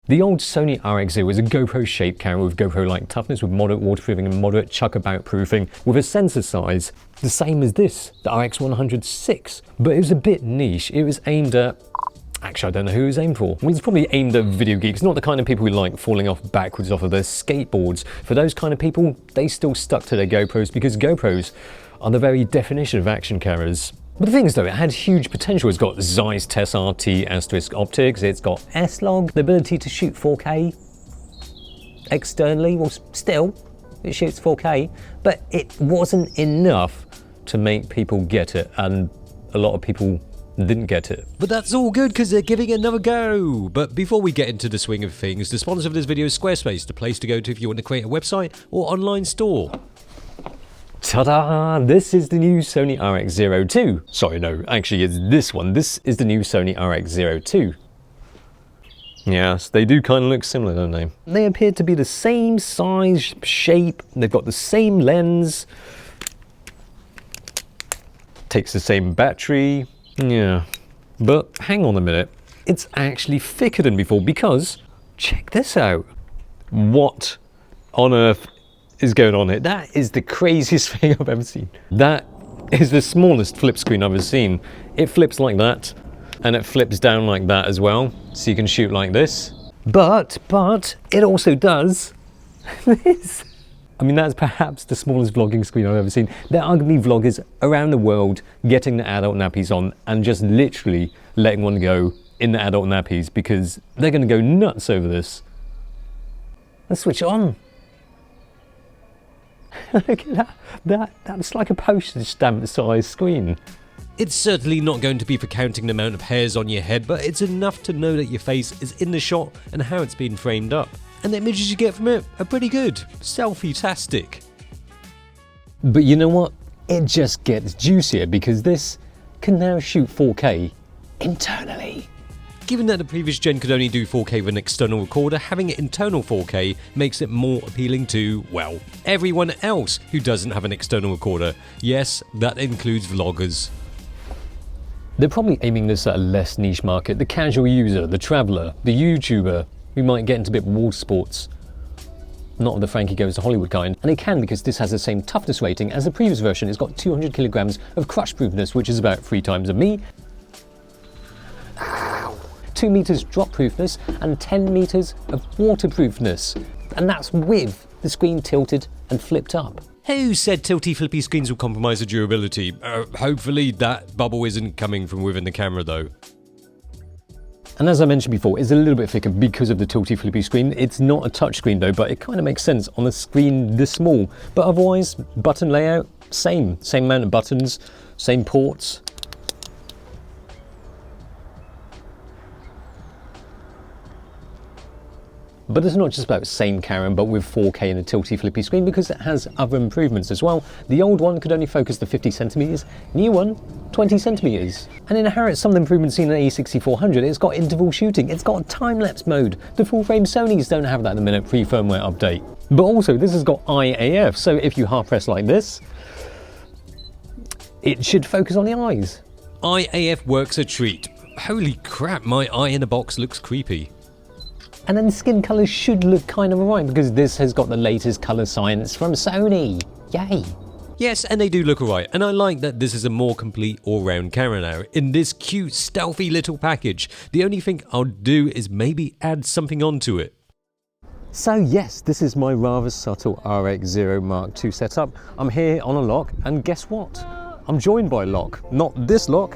The old Sony RX0 was a GoPro-shaped camera with GoPro-like toughness, with moderate waterproofing and moderate chuck-about proofing, with a sensor size the same as this, the RX106. But it was a bit niche. It was aimed at... Actually, I don't know who it was aimed for. Well, it's probably aimed at video geeks, not the kind of people who like falling off backwards off of their skateboards. For those kind of people, they still stuck to their GoPros because GoPros are the very definition of action cameras. But the thing is though, it had huge potential. It's got Zeiss Test RT asterisk optics, it's got S-Log, the ability to shoot 4K externally. Well, still, it shoots 4K, but it wasn't enough to make people get it, and a lot of people didn't get it. But that's all good because they're giving it another go. But before we get into the swing of things, the sponsor of this video is Squarespace, the place to go to if you want to create a website or online store. Ta-da! This is the new Sony RX0 II. Sorry, no, actually it's this one. This is the new Sony RX0 II. Yes, they do kind of look similar, don't they? They appear to be the same size, shape, they've got the same lens. Takes the same battery. Yeah, but hang on a minute. It's actually thicker than before because, check this out. What on earth is going on here? That is the craziest thing I've ever seen. That is the smallest flip screen I've ever seen. It flips like that, and it flips down like that as well, so you can shoot like this. But it also does this. I mean, that's perhaps the smallest vlogging screen I've ever seen. There are going to be vloggers around the world getting the adult nappies on and just literally letting one go in the adult nappies because they're going to go nuts over this. Let's switch it on. Look at that. That's like a postage stamp size screen. It's certainly not going to be for counting the amount of hairs on your head, but it's enough to know that your face is in the shot and how it's been framed up. And the images you get from it are pretty good. Selfie-tastic. But you know what? It just gets juicier because this can now shoot 4K internally. Given that the previous gen could only do 4K with an external recorder, having it internal 4K makes it more appealing to, well, everyone else who doesn't have an external recorder. Yes, that includes vloggers. They're probably aiming this at a less niche market, the casual user, the traveller, the YouTuber, who might get into a bit of water sports. Not the Frankie Goes to Hollywood kind. And it can because this has the same toughness rating as the previous version. It's got 200 kilograms of crush proofness, which is about 3 times of me. 2 meters drop proofness and 10 meters of waterproofness. And that's with the screen tilted and flipped up. Who said tilty flippy screens will compromise the durability? Hopefully that bubble isn't coming from within the camera though. And as I mentioned before, it's a little bit thicker because of the tilty flippy screen. It's not a touch screen though, but it kind of makes sense on a screen this small. But otherwise, button layout, same amount of buttons, same ports. But it's not just about same camera, but with 4K and a tilty flippy screen because it has other improvements as well. The old one could only focus to 50 centimeters, new one, 20 centimeters. And it inherits some of the improvements seen in the A6400. It's got interval shooting, it's got time-lapse mode. The full-frame Sonys don't have that at the minute, pre-firmware update. But also, this has got IAF, so if you hard press like this, it should focus on the eyes. IAF works a treat. Holy crap, my eye in a box looks creepy. And then the skin colours should look kind of alright because this has got the latest colour science from Sony. Yay! Yes, and they do look alright, and I like that this is a more complete all-round camera now, in this cute, stealthy little package. The only thing I'll do is maybe add something onto it. So yes, this is my rather subtle RX0 Mark II setup. I'm here on a lock, and guess what? I'm joined by a lock. Not this lock,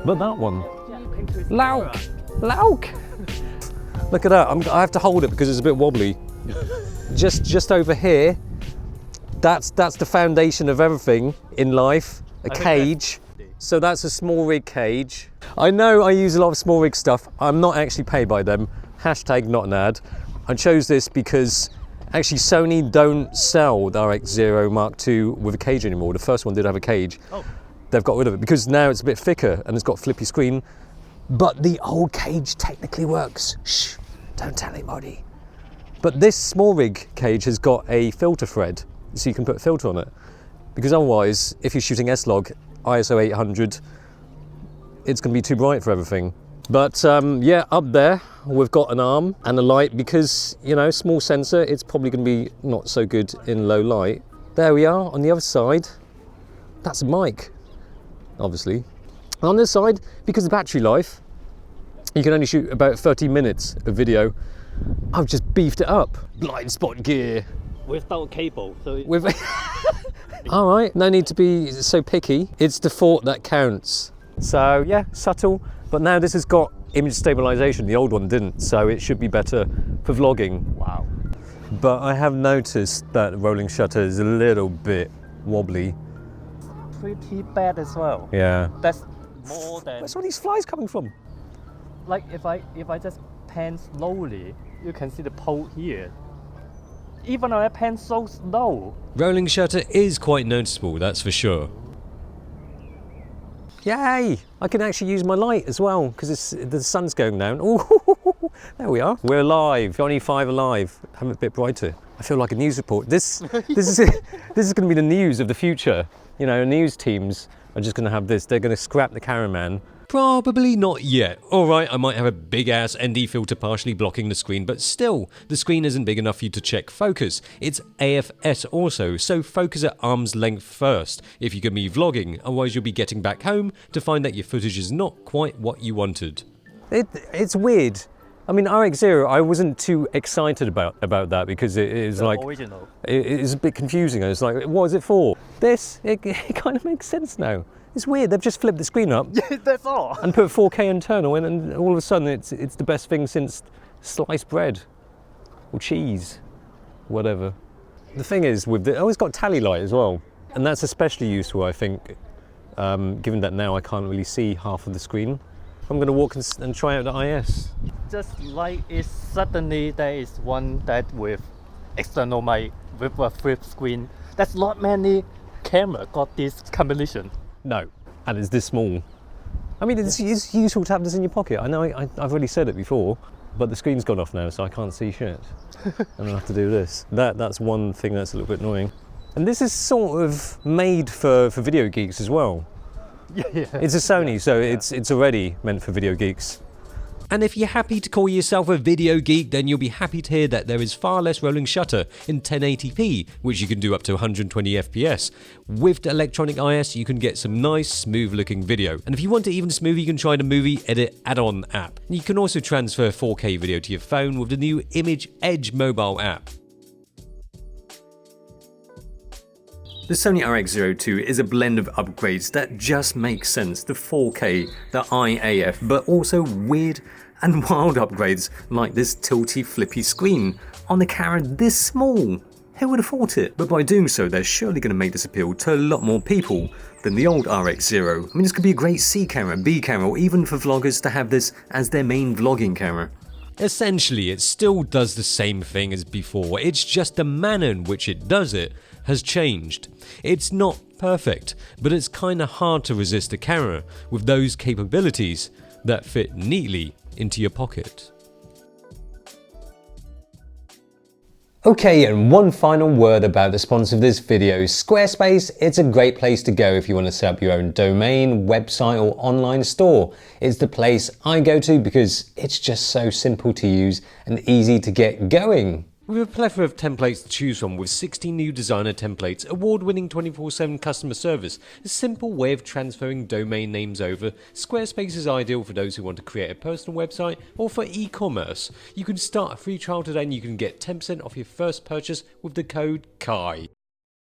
but that one. Lock! Lock! Look at that, I have to hold it because it's a bit wobbly. just over here, that's the foundation of everything in life, a cage. So that's a small rig cage. I know I use a lot of small rig stuff. I'm not actually paid by them. Hashtag not an ad. I chose this because actually Sony don't sell the RX0 Mark II with a cage anymore. The first one did have a cage. Oh. They've got rid of it because now it's a bit thicker and it's got a flippy screen. But the old cage technically works. Shh, don't tell anybody. But this small rig cage has got a filter thread, so you can put a filter on it. Because otherwise, if you're shooting S-Log, ISO 800, it's going to be too bright for everything. But yeah, up there we've got an arm and a light because, you know, small sensor, it's probably going to be not so good in low light. There we are on the other side. That's a mic, obviously. On this side, because of battery life, you can only shoot about 30 minutes of video. I've just beefed it up. Blind spot gear. Without cable, so With all right, no need to be so picky. It's the thought that counts. So yeah, subtle. But now this has got image stabilization. The old one didn't, so it should be better for vlogging. wow. But I have noticed that rolling shutter is a little bit wobbly. Pretty bad as well. Yeah. That's more than Where's all these flies coming from? like if I just pan slowly, you can see the pole here. Even though I pan so slow. Rolling shutter is quite noticeable, that's for sure. Yay! I can actually use my light as well because the sun's going down. Ooh, there we are. We're alive. Johnny 5 alive. Have it a bit brighter. I feel like a news report. This is going to be the news of the future. You know, news teams are just going to have this. They're going to scrap the cameraman. Probably not yet. Alright, I might have a big ass ND filter partially blocking the screen, but still, the screen isn't big enough for you to check focus. It's AFS also, so focus at arm's length first if you can be vlogging, otherwise you'll be getting back home to find that your footage is not quite what you wanted. It's weird. I mean, RX0, I wasn't too excited about that because it is The like... original. It's a bit confusing. It's like, what is it for? This, it kind of makes sense now. It's weird, they've just flipped the screen up Yeah, that's all. and put 4K internal in, and all of a sudden it's the best thing since sliced bread or cheese, whatever. The thing is, it's got tally light as well, and that's especially useful, I think, given that now I can't really see half of the screen. I'm going to walk and try out the IS. Just like it suddenly there is one that with external mic with a flip screen. That's not many camera got this combination. No, and it's this small. I mean, it's useful to have this in your pocket. I know I've already said it before, but the screen's gone off now, so I can't see shit. And I have to do this. That's one thing that's a little bit annoying. And this is sort of made for video geeks as well. Yeah. It's a Sony, so it's already meant for video geeks. And if you're happy to call yourself a video geek, then you'll be happy to hear that there is far less rolling shutter in 1080p, which you can do up to 120 FPS. With the electronic IS, you can get some nice, smooth looking video. And if you want it even smoother, you can try the Movie Edit add-on app. And you can also transfer 4K video to your phone with the new Image Edge mobile app. The Sony RX0 is a blend of upgrades that just make sense. The 4K, the IAF, but also weird and wild upgrades like this tilty flippy screen on a camera this small. Who would have thought it? But by doing so, they're surely going to make this appeal to a lot more people than the old RX0. I mean, this could be a great C camera, B camera, or even for vloggers to have this as their main vlogging camera. Essentially, it still does the same thing as before, it's just the manner in which it does it has changed. It's not perfect, but it's kinda hard to resist a camera with those capabilities that fit neatly into your pocket. Okay, and one final word about the sponsor of this video, Squarespace. It's a great place to go if you want to set up your own domain, website or online store. It's the place I go to because it's just so simple to use and easy to get going. With a plethora of templates to choose from with 16 new designer templates, award-winning 24/7 customer service, a simple way of transferring domain names over, Squarespace is ideal for those who want to create a personal website or for e-commerce. You can start a free trial today and you can get 10% off your first purchase with the code KAI.